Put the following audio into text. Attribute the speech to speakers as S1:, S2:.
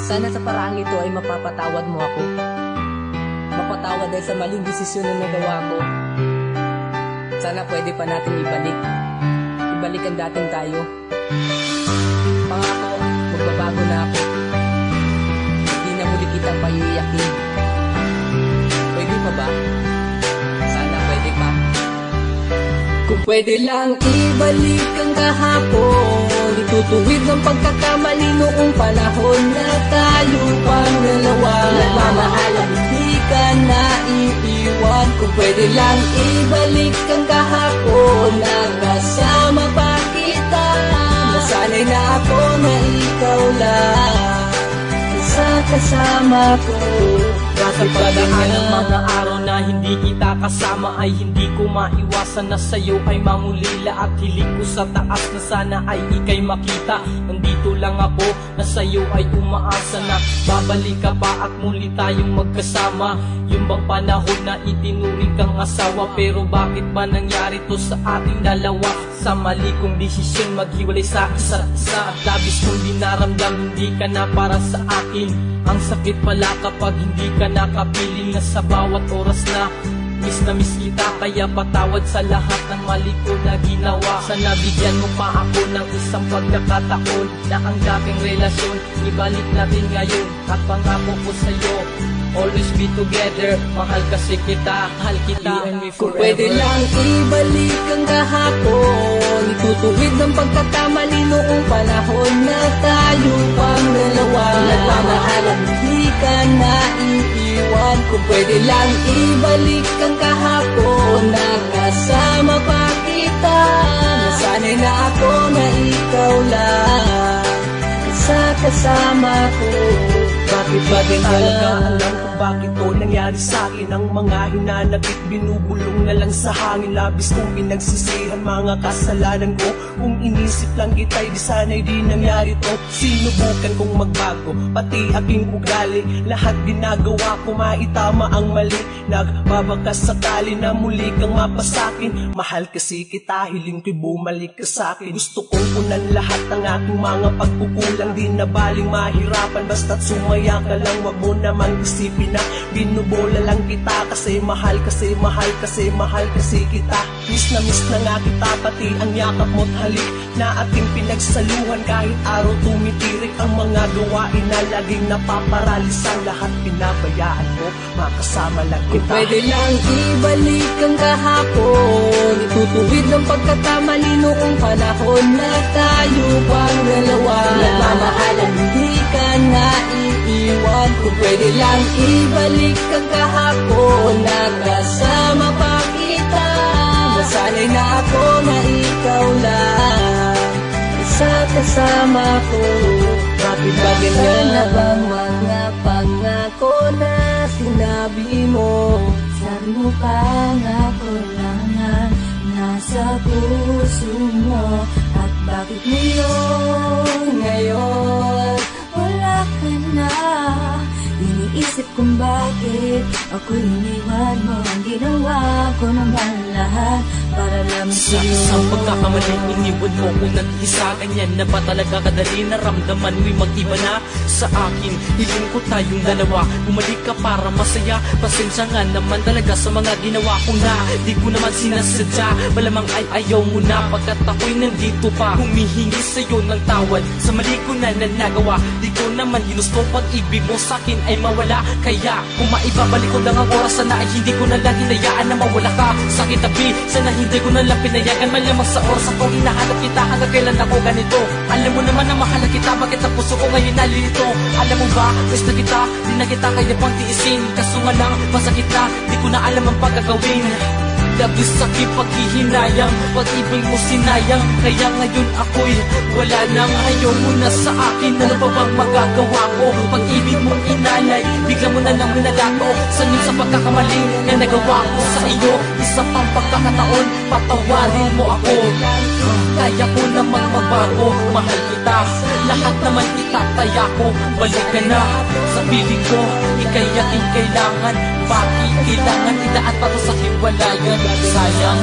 S1: Sana sa paraang ito ay mapapatawad mo ako. Mapatawad dahil sa maling desisyon na nagawa ko. Sana pwede pa natin ibalik ang dating tayo. Pangako, magbabago na ako. Hindi na muli kitang paiiyakin. Pwede pa ba? Sana pwede pa. Kung pwede lang ibalik ang kahapon, itutuwid ang pagkakamali noong panahon na tayo pang dalawa. Nagmamahalan, hindi ka na iiwan. Kung pwede lang ibalik ang kahapon, nakasama pa kita. Nasanay na ako na ikaw lang sa kasama ko.
S2: Sa pagdaan ng mga araw na hindi kita kasama, ay hindi ko maiwasan na sa'yo ay mangulila. At hiling ko sa taas na sana ay ika'y makita. Nandito lang ako na sa'yo ay umaasa na babalik ka pa at muli tayong magkasama. Yung bang panahon na itinuring kang asawa, pero bakit ba nangyari to sa ating dalawa? Sa mali kong desisyon maghiwalay sa isa't isa, at labis kong dinaramdam hindi ka na para sa akin. Ang sakit pala kapag hindi ka nakapiling, na sa bawat oras na miss kita. Kaya patawad sa lahat ng mali ko na ginawa. Sana bigyan mo pa ako ng isang pagkakataon, na ang dating relasyon ibalik natin ngayon. At pangako ko sa'yo, always be together. Mahal kasi kita, mahal kita.
S1: Kung pwede lang ibalik ang kahapon, itutuwid ang pagkakamali noong panahon na tayo pang dalawa. Nagmamahalan, hindi ka na iiwan. Kung pwede lang ibalik ang kahapon, nakasama pa kita. Nasanay na ako na ikaw lang sa kasama ko.
S2: Bakit ba din talaga alam kung bakit to nangyari sa'kin? Ang mga hinanakit, binubulong na lang sa hangin. Labis kong pinagsisihan mga kasalanan ko. Kung inisip lang kita'y di sana'y di nangyari to. Sinubukan kong magbago, pati aking ugali. Lahat ginagawa ko maitama ang mali. Nagbabakas sakali na muli kang mapasakin. Mahal kasi kita, hiling ko'y bumalik ka sa'kin. Gusto kong punan lahat ng aking mga pagkukulang. Di na baling mahirapan, basta't sumaya ka lang. Wag mo namang isipin na binubola lang kita. Kasi mahal kasi kita. Miss na nga kita, pati ang yakap mo't halik na ating pinagsaluhan. Kahit araw tumitirik ang mga gawain na laging napaparalisan. Lahat pinabayaan mo, makasama lang kita.
S1: Kung pwede lang ibalik ang kahapon, itutuwid ang pagkakamali noong panahon na tayo pang dalawa. Nagmamahalan, hindi ka na iiwan. Kung pwede lang ibalik ang kahapon, nakasama pa kita. Nasanay na ako na ikaw lang sa kasama ko. Bakit ba ganyan na bang mga pangako na sinabi mo?
S3: Sabi mo pangako lang na nasa puso mo. At bakit ngayon wala ka na? Iniisip kung bakit ako iniwan mo. Ang ginawa ko naman lahat para lamang
S2: Sa
S3: sa'yo.
S2: isang pagkakamali, iniwan mo kung nag-isa. Ganyan na ba talaga kadali? Naramdaman mo'y mag-iba na sa akin. Hiling ko tayong dalawa, bumalik ka para masaya. Pasensya nga naman talaga sa mga ginawa ko na di ko naman sinasadya. Malamang ay ayaw mo na pagkat ako'y nandito pa, humihingi sa'yo ng tawad sa mali ko na nagawa. Di ko naman ginusto pag-ibig mo sa'kin ay mawala. Kaya kung maibabalik ko lang ang oras, sana ay hindi ko na lang hinayaan na mawala ka sa kitabi. Sana hindi ko na lang pinayagan, malamang sa oras akong hinahanap kita. Hanggang kailan ako ganito? Alam mo naman na mahal kita, bakit ang puso ko ngayon nalilito? Alam mo ba, gusto kita, di na kita kaya pang tiisin. Kaso nga lang, masakit na, di ko na alam ang pagkagawin. Labis sa paghihinayang, pag-ibig mo sinayang. Kaya ngayon ako'y wala nang, ayaw mo na sa akin. Ano pa bang magagawa ko? Pag-ibig mo inalay, bigla mo na lang minalato. Sanib sa pagkakamali na nagawa ko sa iyo. Isa pang pagkakataon, patawarin mo ako. Kaya ko namang magbago, mahal kita. Lahat naman itataya ko, balik ka na sa piling ko. Ika'y aking kailangan, bakit kailangan idaan pa sa hiwalayan? Sayang